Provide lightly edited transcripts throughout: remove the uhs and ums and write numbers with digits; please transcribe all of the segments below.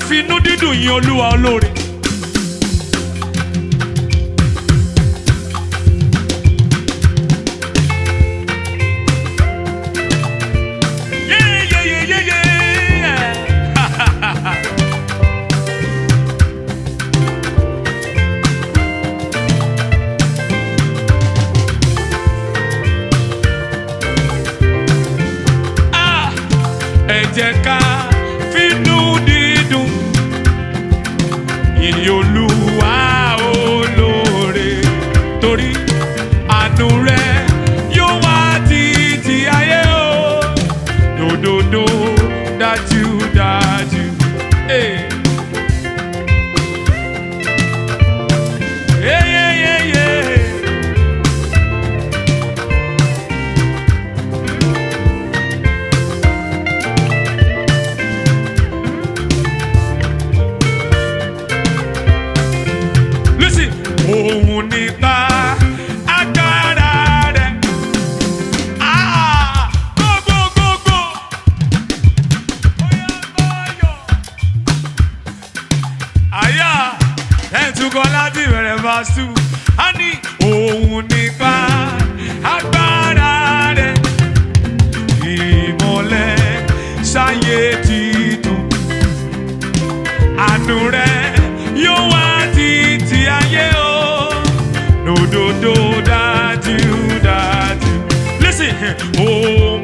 fínú dídùn yin Olúwa olóore. Ẹ jẹ́ ká fínú dídùn yin Olúwa olóore, torí àánú rẹ̀ yóò wá títí ayé o, lódodo dájúdájú. Òun nípa agbára rẹ̀, gbogbogbò, oyè àyà ẹ̀túnkọ́ láti bẹ̀rẹ̀ verse 2. A ní òun nípa agbára rẹ̀, ìmọ́lẹ̀ sáyé títún, àánú rẹ̀ yóò wá títí ayé o, lódodo dájúdájú. Listen, ó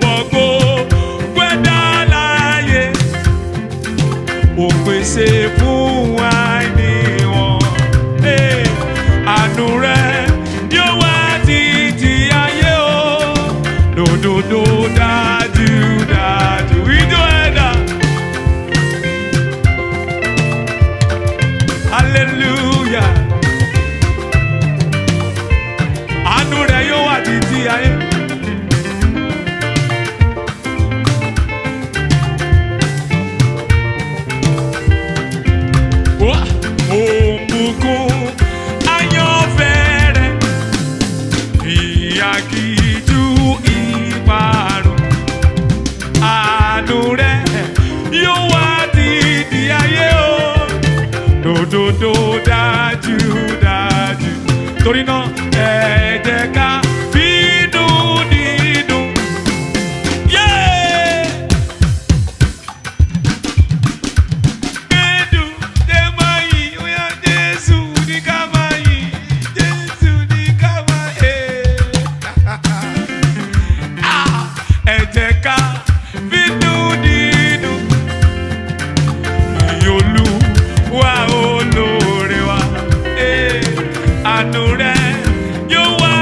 mọ gbogbo ẹ̀dá láyé, ó pèsè fún àìní wọn. Àánú rẹ̀ yóò wá títí ayé o, lódodo dájúdájú. Ìjọ ẹ̀dá, hallelujah. Àánú rẹ̀ yóò wà títí ayé. Òǹbùkún àyànfẹ́ rẹ̀, ìyàgìjú ìparun. Àánú rẹ̀ yóò wà títí ayé o, lódodo dájúdájú. Torí náà ẹ jẹ́ ká fínú dídùn. Gbẹ́dùn dé máa yìn, ó yá Jésù ní ká máa yìn, Jésù ní ká máa yìn. Ẹ jẹ́ ká fínú dídùn yin Olúwa olóore wa. Àánú rẹ̀ yóò wá